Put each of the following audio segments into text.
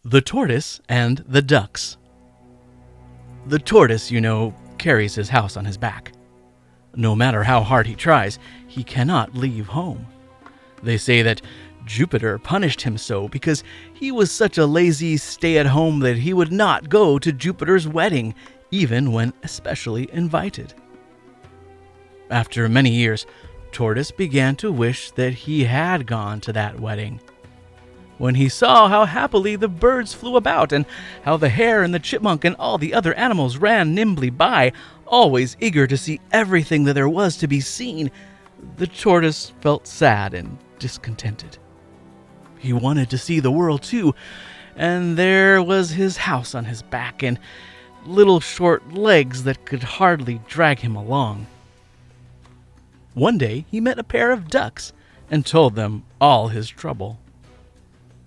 The Tortoise and the Ducks. The tortoise, carries his house on his back. No matter how hard he tries, he cannot leave home. They say that Jupiter punished him so because he was such a lazy stay-at-home that he would not go to Jupiter's wedding, even when especially invited. After many years, Tortoise began to wish that he had gone to that wedding. When he saw how happily the birds flew about and how the hare and the chipmunk and all the other animals ran nimbly by, always eager to see everything that there was to be seen, the tortoise felt sad and discontented. He wanted to see the world too, and there was his house on his back and little short legs that could hardly drag him along. One day he met a pair of ducks and told them all his trouble.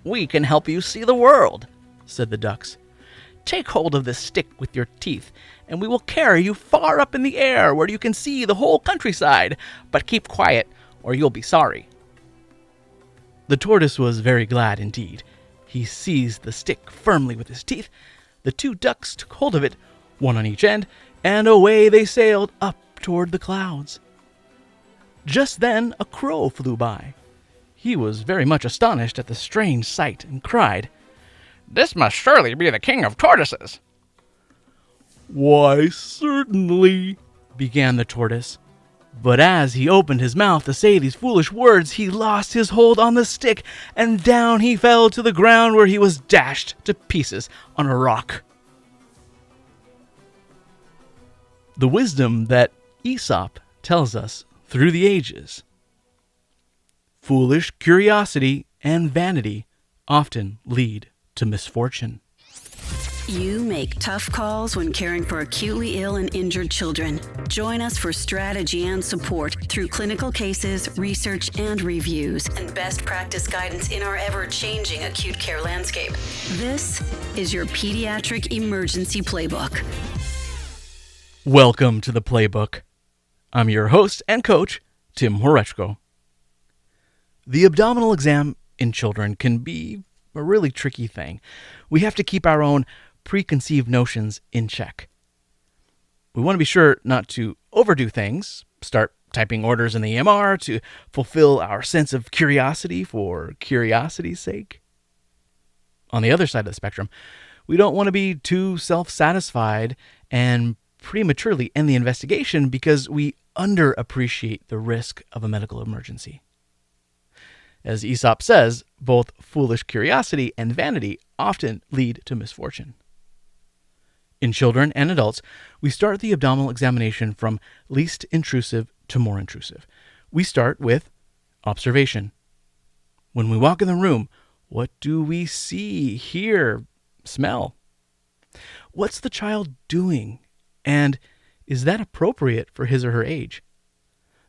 "We can help you see the world," said the ducks. "Take hold of this stick with your teeth, and we will carry you far up in the air where you can see the whole countryside, but keep quiet or you'll be sorry." The tortoise was very glad indeed. He seized the stick firmly with his teeth. The two ducks took hold of it, one on each end, and away they sailed up toward the clouds. Just then a crow flew by. He was very much astonished at the strange sight and cried, "This must surely be the king of tortoises." "Why, certainly," began the tortoise. But as he opened his mouth to say these foolish words, he lost his hold on the stick, and down he fell to the ground where he was dashed to pieces on a rock. The wisdom that Aesop tells us through the ages. Foolish curiosity and vanity often lead to misfortune. You make tough calls when caring for acutely ill and injured children. Join us for strategy and support through clinical cases, research and reviews, and best practice guidance in our ever-changing acute care landscape. This is your Pediatric Emergency Playbook. Welcome to the Playbook. I'm your host and coach, Tim Horechko. The abdominal exam in children can be a really tricky thing. We have to keep our own preconceived notions in check. We want to be sure not to overdo things, start typing orders in the EMR to fulfill our sense of curiosity for curiosity's sake. On the other side of the spectrum, we don't want to be too self-satisfied and prematurely end the investigation because we underappreciate the risk of a medical emergency. As Aesop says, both foolish curiosity and vanity often lead to misfortune. In children and adults, we start the abdominal examination from least intrusive to more intrusive. We start with observation. When we walk in the room, what do we see, hear, smell? What's the child doing? And is that appropriate for his or her age?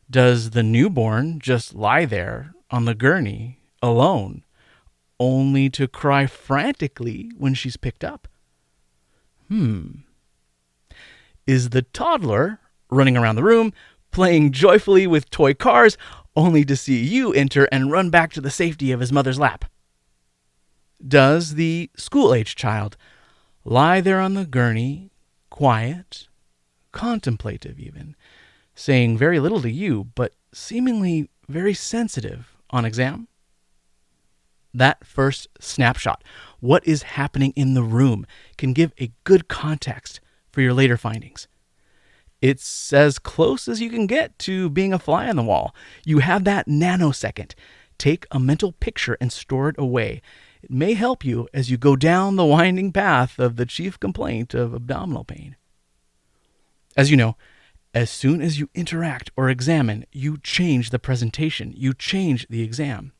Does the newborn just lie there on the gurney, alone, only to cry frantically when she's picked up? Is the toddler running around the room, playing joyfully with toy cars, only to see you enter and run back to the safety of his mother's lap? Does the school-age child lie there on the gurney, quiet, contemplative even, saying very little to you, but seemingly very sensitive on exam? That first snapshot, what is happening in the room, can give a good context for your later findings. It's as close as you can get to being a fly on the wall. You have that nanosecond. Take a mental picture and store it away. It may help you as you go down the winding path of the chief complaint of abdominal pain. As you know, as soon as you interact or examine, you change the presentation, you change the exam.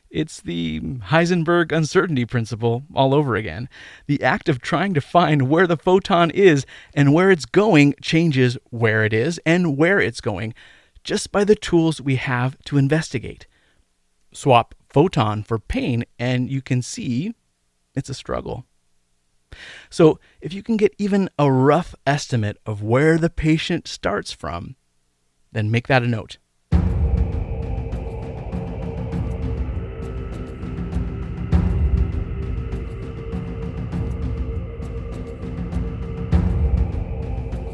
It's the Heisenberg uncertainty principle all over again. The act of trying to find where the photon is and where it's going changes where it is and where it's going, just by the tools we have to investigate. Swap photon for pain and you can see it's a struggle. So if you can get even a rough estimate of where the patient starts from, then make that a note.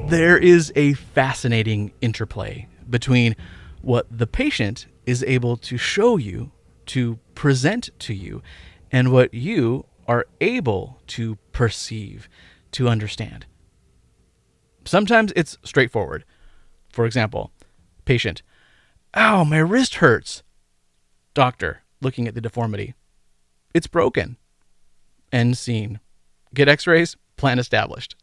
There is a fascinating interplay between what the patient is able to show you, to present to you, and what you are able to perceive, to understand. Sometimes it's straightforward. For example, patient, "Ow, my wrist hurts." Doctor, looking at the deformity, "It's broken." End scene. Get x-rays, plan established.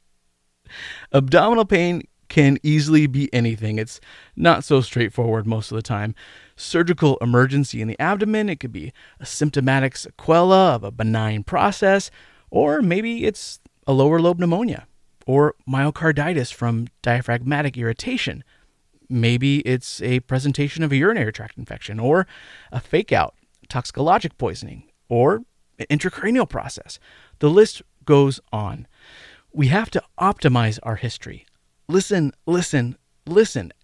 Abdominal pain can easily be anything. It's not so straightforward most of the time. Surgical emergency in the abdomen, it could be a symptomatic sequela of a benign process, or maybe it's a lower lobe pneumonia, or myocarditis from diaphragmatic irritation. Maybe it's a presentation of a urinary tract infection, or a fake out, toxicologic poisoning, or an intracranial process. The list goes on. We have to optimize our history. Listen.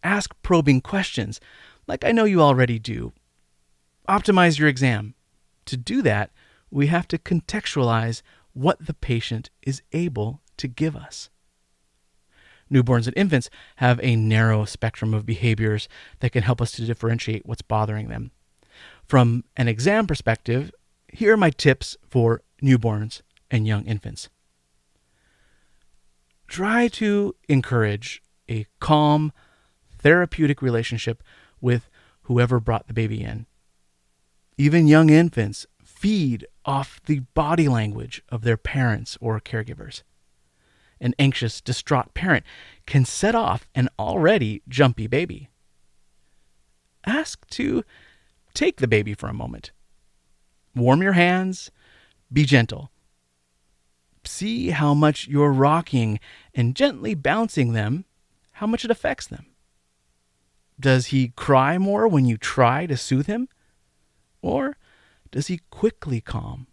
Ask probing questions, like I know you already do. Optimize your exam. To do that, we have to contextualize what the patient is able to give us. Newborns and infants have a narrow spectrum of behaviors that can help us to differentiate what's bothering them. From an exam perspective, here are my tips for newborns and young infants. Try to encourage a calm, therapeutic relationship with whoever brought the baby in. Even young infants feed off the body language of their parents or caregivers. An anxious, distraught parent can set off an already jumpy baby. Ask to take the baby for a moment. Warm your hands. Be gentle. See how much you're rocking and gently bouncing them, how much it affects them. Does he cry more when you try to soothe him? Or does he quickly calm?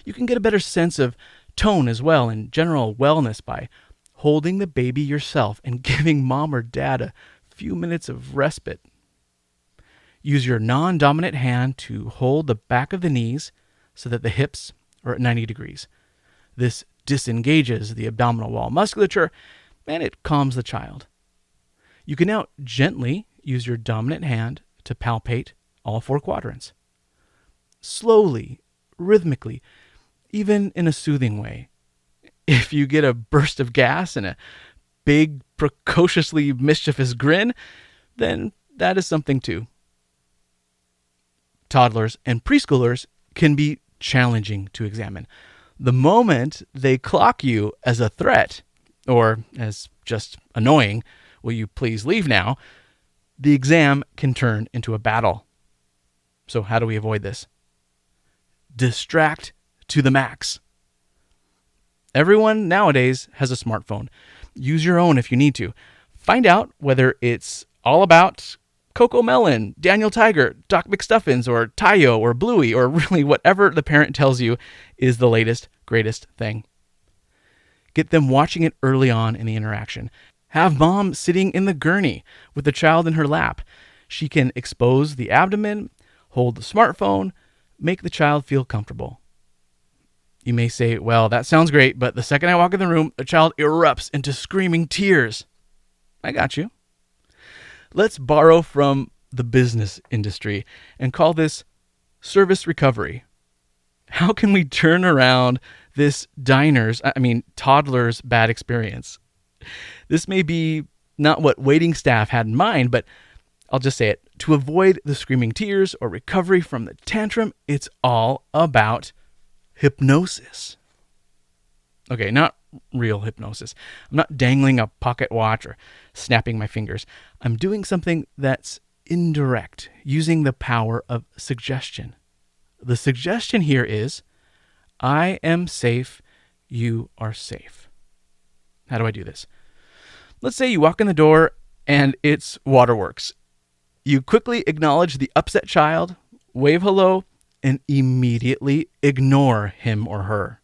You can get a better sense of tone as well and general wellness by holding the baby yourself and giving mom or dad a few minutes of respite. Use your non-dominant hand to hold the back of the knees so that the hips are at 90 degrees. This disengages the abdominal wall musculature and it calms the child. You can now gently use your dominant hand to palpate all 4 quadrants. Slowly, rhythmically, even in a soothing way. If you get a burst of gas and a big, precociously mischievous grin, then that is something too. Toddlers and preschoolers can be challenging to examine. The moment they clock you as a threat, or as just annoying, "Will you please leave now?" the exam can turn into a battle. So how do we avoid this? Distract to the max. Everyone nowadays has a smartphone. Use your own if you need to. Find out whether it's all about Coco Melon, Daniel Tiger, Doc McStuffins, or Tayo, or Bluey, or really whatever the parent tells you is the latest, greatest thing. Get them watching it early on in the interaction. Have mom sitting in the gurney with the child in her lap. She can expose the abdomen, hold the smartphone, make the child feel comfortable. You may say, "Well, that sounds great, but the second I walk in the room, the child erupts into screaming tears." I got you. Let's borrow from the business industry and call this service recovery. How can we turn around this toddler's bad experience? This may be not what waiting staff had in mind, but I'll just say it. To avoid the screaming tears or recovery from the tantrum, it's all about hypnosis. Okay, not real hypnosis. I'm not dangling a pocket watch or snapping my fingers. I'm doing something that's indirect, using the power of suggestion. The suggestion here is, I am safe, you are safe. How do I do this? Let's say you walk in the door and it's waterworks. You quickly acknowledge the upset child, wave hello, and immediately ignore him or her.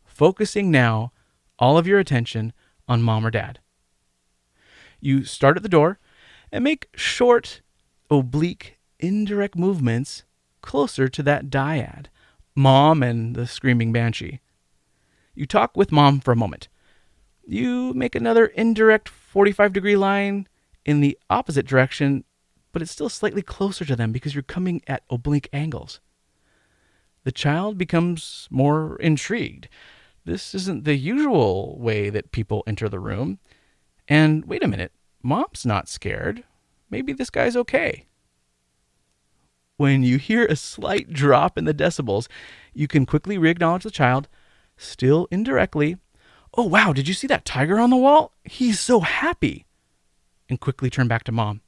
Focusing now all of your attention on mom or dad. You start at the door and make short, oblique, indirect movements closer to that dyad, mom and the screaming banshee. You talk with mom for a moment. You make another indirect 45-degree line in the opposite direction, but it's still slightly closer to them because you're coming at oblique angles. The child becomes more intrigued. This isn't the usual way that people enter the room. And wait a minute, Mom's not scared. Maybe this guy's okay. When you hear a slight drop in the decibels, you can quickly re-acknowledge the child, still indirectly. Oh, wow, did you see that tiger on the wall? He's so happy. And quickly turn back to Mom.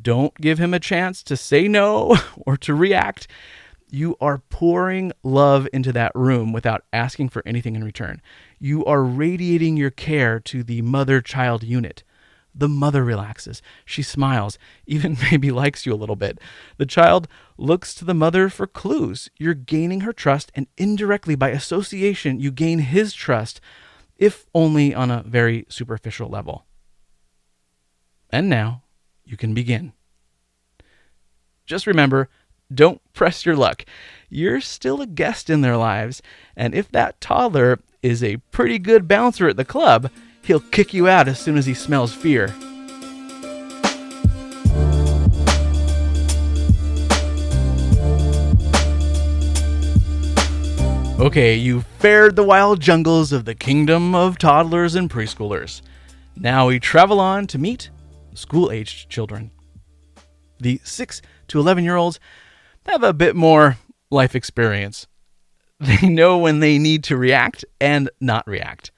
Don't give him a chance to say no or to react. You are pouring love into that room without asking for anything in return. You are radiating your care to the mother-child unit. The mother relaxes. She smiles, even maybe likes you a little bit. The child looks to the mother for clues. You're gaining her trust, and indirectly, by association, you gain his trust, if only on a very superficial level. And now, you can begin. Just remember, don't press your luck. You're still a guest in their lives, and if that toddler is a pretty good bouncer at the club, he'll kick you out as soon as he smells fear. Okay, you've fared the wild jungles of the kingdom of toddlers and preschoolers. Now we travel on to meet school-aged children. The 6 to 11-year-olds have a bit more life experience. They know when they need to react and not react.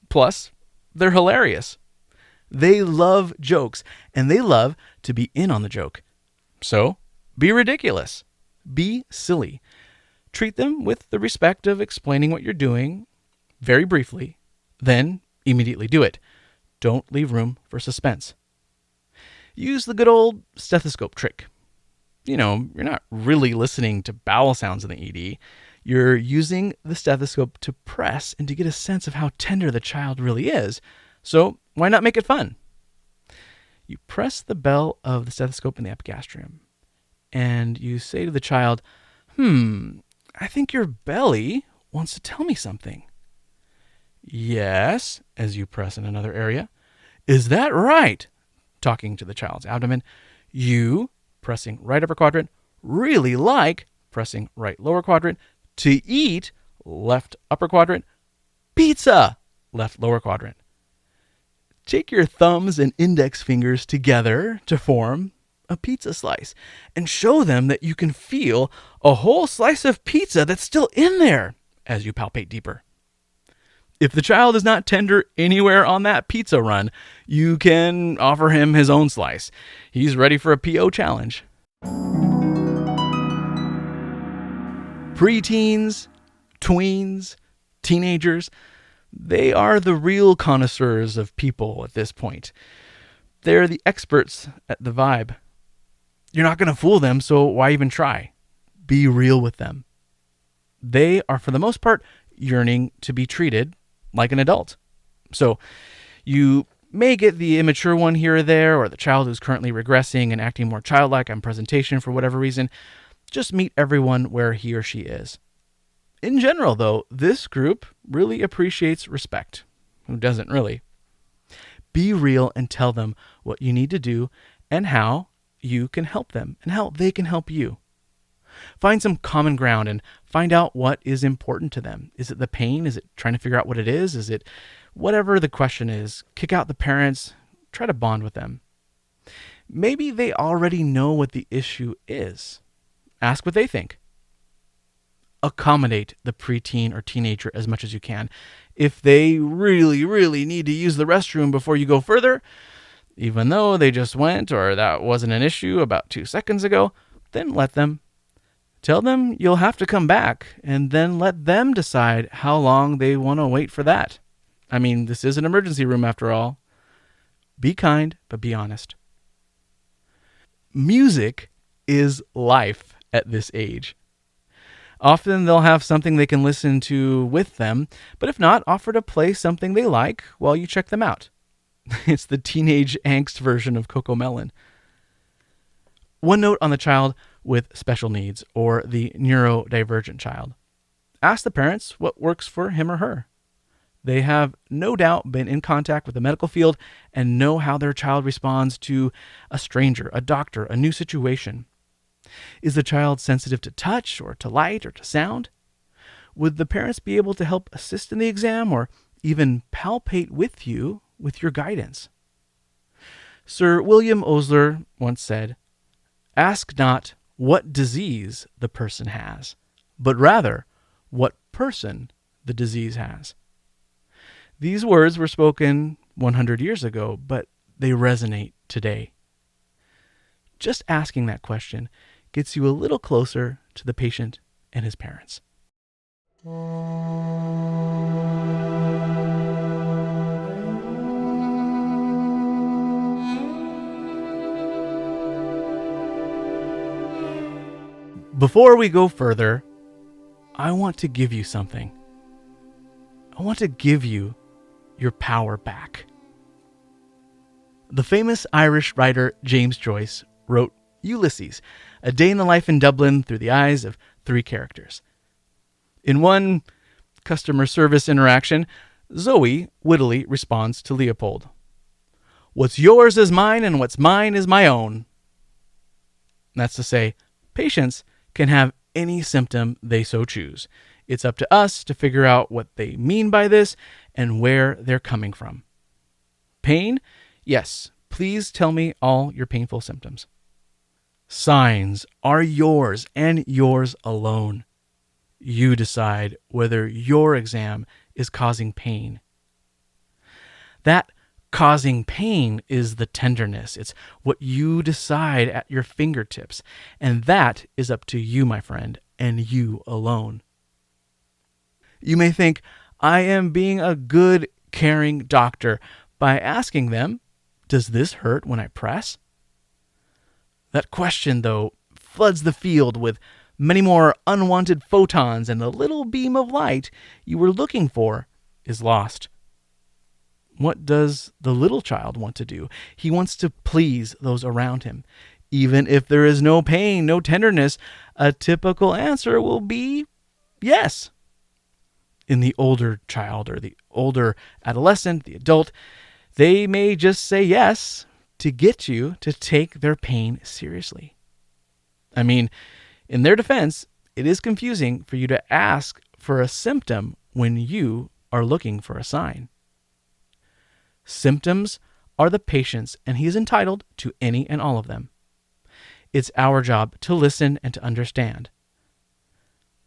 Plus, they're hilarious. They love jokes, and they love to be in on the joke. So, be ridiculous. Be silly. Treat them with the respect of explaining what you're doing very briefly, then immediately do it. Don't leave room for suspense. Use the good old stethoscope trick. You know, you're not really listening to bowel sounds in the ED. You're using the stethoscope to press and to get a sense of how tender the child really is. So why not make it fun? You press the bell of the stethoscope in the epigastrium, and you say to the child, I think your belly wants to tell me something. Yes, as you press in another area. Is that right? Talking to the child's abdomen. You, pressing right upper quadrant, really like, pressing right lower quadrant, to eat, left upper quadrant, pizza, left lower quadrant. Take your thumbs and index fingers together to form a pizza slice and show them that you can feel a whole slice of pizza that's still in there as you palpate deeper. If the child is not tender anywhere on that pizza run, you can offer him his own slice. He's ready for a PO challenge. Preteens, tweens, teenagers, they are the real connoisseurs of people at this point. They're the experts at the vibe. You're not going to fool them, so why even try? Be real with them. They are, for the most part, yearning to be treated like an adult. So you may get the immature one here or there, or the child who's currently regressing and acting more childlike on presentation for whatever reason. Just meet everyone where he or she is. In general, though, this group really appreciates respect. Who doesn't really? Be real and tell them what you need to do and how you can help them and how they can help you. Find some common ground and find out what is important to them. Is it the pain? Is it trying to figure out what it is? Is it whatever the question is? Kick out the parents. Try to bond with them. Maybe they already know what the issue is. Ask what they think. Accommodate the preteen or teenager as much as you can. If they really, really need to use the restroom before you go further, even though they just went or that wasn't an issue about 2 seconds ago, then let them. Tell them you'll have to come back, and then let them decide how long they want to wait for that. I mean, this is an emergency room after all. Be kind, but be honest. Music is life at this age. Often they'll have something they can listen to with them, but if not, offer to play something they like while you check them out. It's the teenage angst version of Cocomelon. One note on the child with special needs or the neurodivergent child. Ask the parents what works for him or her. They have no doubt been in contact with the medical field and know how their child responds to a stranger, a doctor, a new situation. Is the child sensitive to touch or to light or to sound? Would the parents be able to help assist in the exam or even palpate with you with your guidance? Sir William Osler once said, "Ask not what disease the person has, but rather what person the disease has." These words were spoken 100 years ago, but they resonate today. Just asking that question gets you a little closer to the patient and his parents. Before we go further, I want to give you something. I want to give you your power back. The famous Irish writer James Joyce wrote Ulysses, a day in the life in Dublin through the eyes of 3 characters. In one customer service interaction, Zoe wittily responds to Leopold, "What's yours is mine, and what's mine is my own." That's to say, patients can have any symptom they so choose. It's up to us to figure out what they mean by this and where they're coming from. Pain? Yes, please tell me all your painful symptoms. Signs are yours and yours alone. You decide whether your exam is causing pain. That causing pain is the tenderness. It's what you decide at your fingertips. And that is up to you, my friend, and you alone. You may think, I am being a good, caring doctor by asking them, does this hurt when I press? That question, though, floods the field with many more unwanted photons, and the little beam of light you were looking for is lost. What does the little child want to do? He wants to please those around him. Even if there is no pain, no tenderness, a typical answer will be yes. In the older child or the older adolescent, the adult, they may just say yes to get you to take their pain seriously. I mean, in their defense, it is confusing for you to ask for a symptom when you are looking for a sign. Symptoms are the patient's, and he is entitled to any and all of them. It's our job to listen and to understand.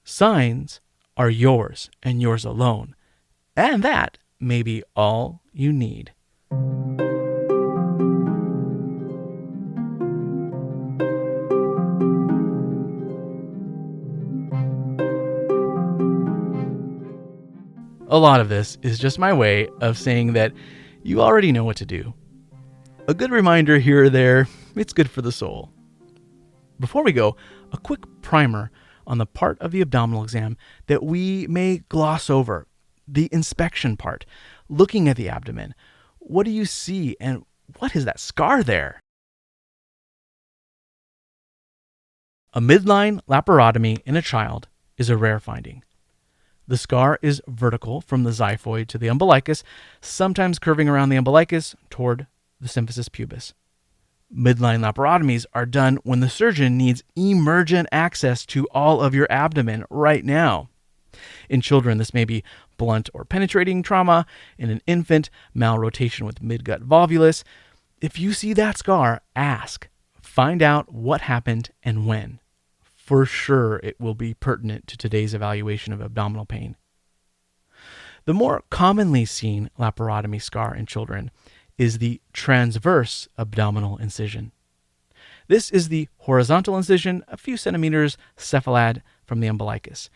Signs are yours and yours alone, and that may be all you need. A lot of this is just my way of saying that you already know what to do. A good reminder here or there, it's good for the soul. Before we go, a quick primer on the part of the abdominal exam that we may gloss over, the inspection part, looking at the abdomen. What do you see, and what is that scar there? A midline laparotomy in a child is a rare finding. The scar is vertical from the xiphoid to the umbilicus, sometimes curving around the umbilicus toward the symphysis pubis. Midline laparotomies are done when the surgeon needs emergent access to all of your abdomen right now. In children, this may be blunt or penetrating trauma. In an infant, malrotation with midgut volvulus. If you see that scar, ask. Find out what happened and when. For sure, it will be pertinent to today's evaluation of abdominal pain. The more commonly seen laparotomy scar in children is the transverse abdominal incision. This is the horizontal incision a few centimeters cephalad from the umbilicus.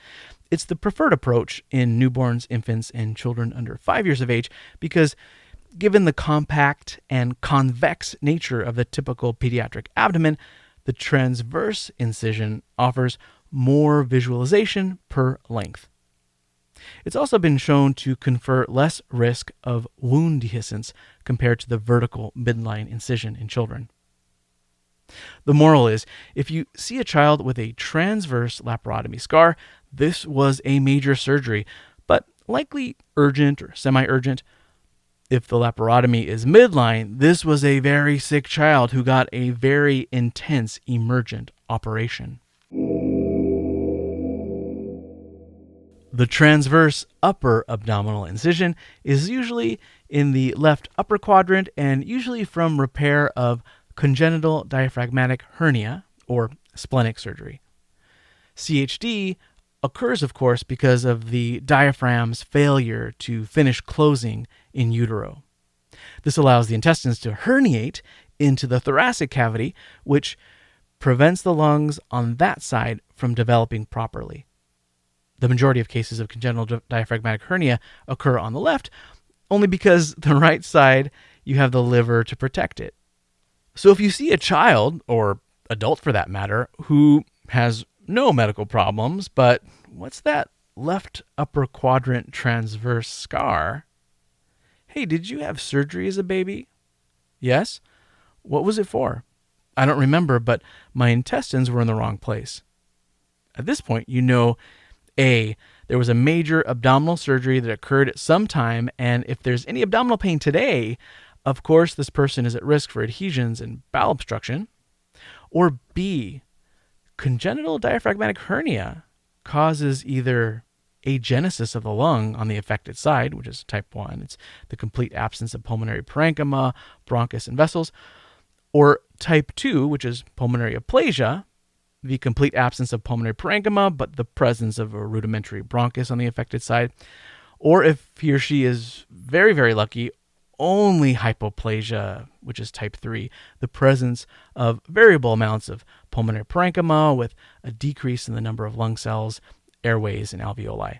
It's the preferred approach in newborns, infants, and children under 5 years of age because, given the compact and convex nature of the typical pediatric abdomen, the transverse incision offers more visualization per length. It's also been shown to confer less risk of wound dehiscence compared to the vertical midline incision in children. The moral is, if you see a child with a transverse laparotomy scar, this was a major surgery, but likely urgent or semi-urgent. If the laparotomy is midline, this was a very sick child who got a very intense emergent operation. The transverse upper abdominal incision is usually in the left upper quadrant and usually from repair of congenital diaphragmatic hernia or splenic surgery. CHD occurs, of course, because of the diaphragm's failure to finish closing in utero. This allows the intestines to herniate into the thoracic cavity, which prevents the lungs on that side from developing properly. The majority of cases of congenital diaphragmatic hernia occur on the left, only because the right side, you have the liver to protect it. So if you see a child, or adult for that matter, who has no medical problems, but what's that left upper quadrant transverse scar? Hey, did you have surgery as a baby? Yes? What was it for? I don't remember, but my intestines were in the wrong place. At this point, you know, A, there was a major abdominal surgery that occurred at some time, and if there's any abdominal pain today, of course, this person is at risk for adhesions and bowel obstruction. Or B, congenital diaphragmatic hernia causes either agenesis of the lung on the affected side, which is type 1. It's the complete absence of pulmonary parenchyma, bronchus, and vessels. Or type 2, which is pulmonary aplasia, the complete absence of pulmonary parenchyma, but the presence of a rudimentary bronchus on the affected side. Or if he or she is very, very lucky, only hypoplasia, which is type 3, the presence of variable amounts of pulmonary parenchyma with a decrease in the number of lung cells, airways, and alveoli.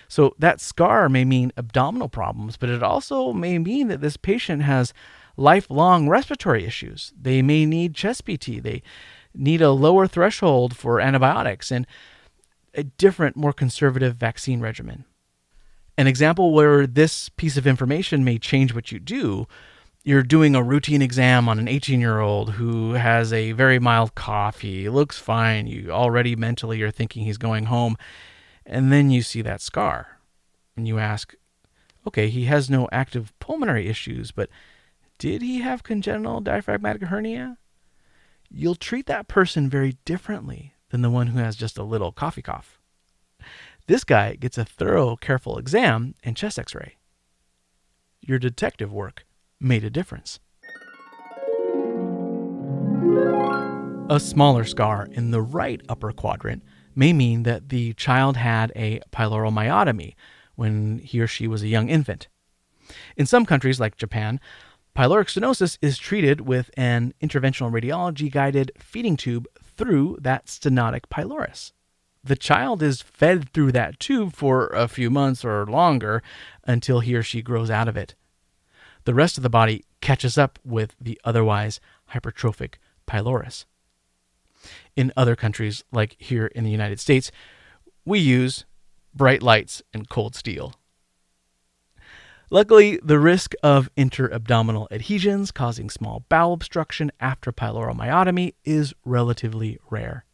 So that scar may mean abdominal problems, but it also may mean that this patient has lifelong respiratory issues. They may need chest PT. They need a lower threshold for antibiotics and a different, more conservative vaccine regimen. An example where this piece of information may change what you do: you're doing a routine exam on an 18-year-old who has a very mild cough. He looks fine. You already mentally are thinking he's going home. And then you see that scar. And you ask, okay, he has no active pulmonary issues, but did he have congenital diaphragmatic hernia? You'll treat that person very differently than the one who has just a little coughy cough. This guy gets a thorough, careful exam and chest x-ray. Your detective work made a difference. A smaller scar in the right upper quadrant may mean that the child had a pyloromyotomy when he or she was a young infant. In some countries, like Japan, pyloric stenosis is treated with an interventional radiology-guided feeding tube through that stenotic pylorus. The child is fed through that tube for a few months or longer until he or she grows out of it. The rest of the body catches up with the otherwise hypertrophic pylorus. In other countries, like here in the United States, we use bright lights and cold steel. Luckily, the risk of interabdominal adhesions causing small bowel obstruction after pyloromyotomy is relatively rare.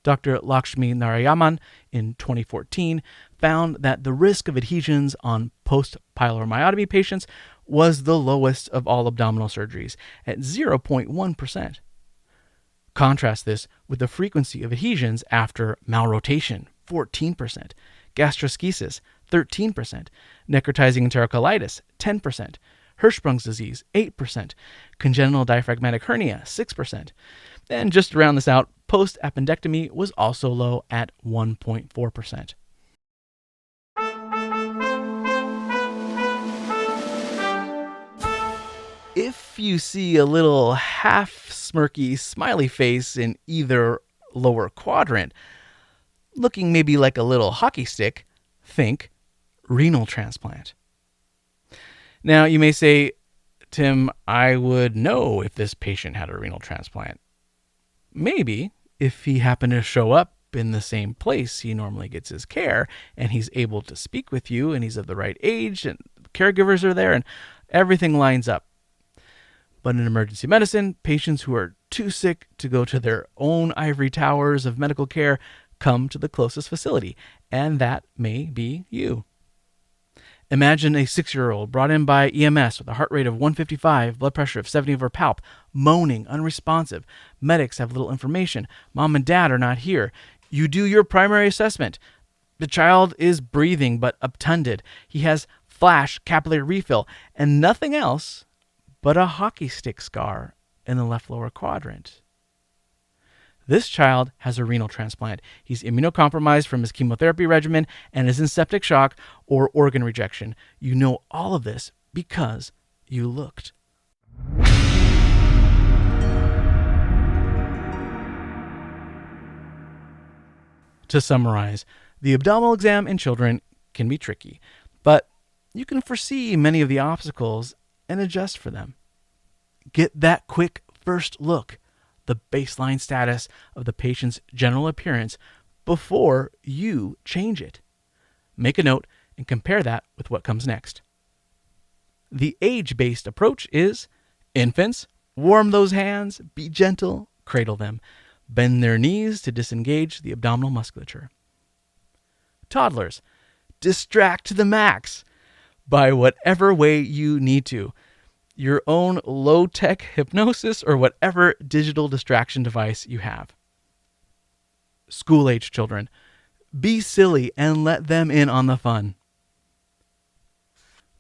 Dr. Lakshmi Narayaman in 2014 found that the risk of adhesions on post-pyloromyotomy patients was the lowest of all abdominal surgeries at 0.1%. Contrast this with the frequency of adhesions after malrotation, 14%, gastroschisis, 13%, necrotizing enterocolitis, 10%, Hirschsprung's disease, 8%, congenital diaphragmatic hernia, 6%. And just to round this out, post-appendectomy was also low at 1.4%. If you see a little half-smirky smiley face in either lower quadrant, looking maybe like a little hockey stick, think renal transplant. Now, you may say, Tim, I would know if this patient had a renal transplant. Maybe if he happened to show up in the same place he normally gets his care, and he's able to speak with you, and he's of the right age, and caregivers are there, and everything lines up. But in emergency medicine, patients who are too sick to go to their own ivory towers of medical care come to the closest facility, and that may be you. Imagine a 6-year-old brought in by EMS with a heart rate of 155, blood pressure of 70 over palp, moaning, unresponsive. Medics have little information. Mom and dad are not here. You do your primary assessment. The child is breathing but obtunded. He has flash capillary refill and nothing else but a hockey stick scar in the left lower quadrant. This child has a renal transplant. He's immunocompromised from his chemotherapy regimen and is in septic shock or organ rejection. You know all of this because you looked. To summarize, the abdominal exam in children can be tricky, but you can foresee many of the obstacles and adjust for them. Get that quick first look, the baseline status of the patient's general appearance before you change it. Make a note and compare that with what comes next. The age-based approach is infants, warm those hands, be gentle, cradle them, bend their knees to disengage the abdominal musculature. Toddlers, distract to the max by whatever way you need to. Your own low-tech hypnosis or whatever digital distraction device you have. School-age children, be silly and let them in on the fun.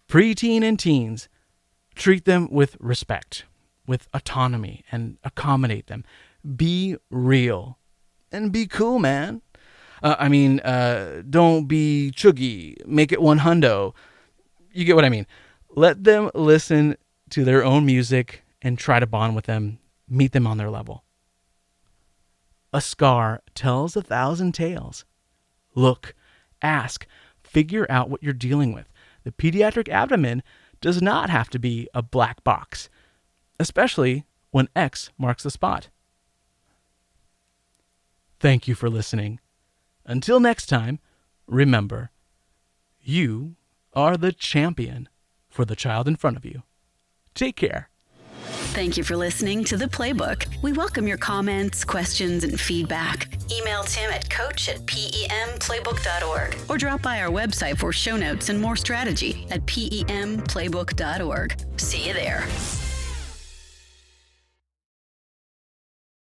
Preteen and teens, treat them with respect, with autonomy, and accommodate them. Be real and be cool, man. Don't be chuggy. Make it 100. You get what I mean. Let them listen to their own music and try to bond with them. Meet them on their level. A scar tells 1,000 tales. Look, ask, figure out what you're dealing with. The pediatric abdomen does not have to be a black box, especially when X marks the spot. Thank you for listening. Until next time, remember, you are the champion for the child in front of you. Take care. Thank you for listening to The Playbook. We welcome your comments, questions, and feedback. Email Tim at coach@pemplaybook.org or drop by our website for show notes and more strategy at pemplaybook.org. See you there.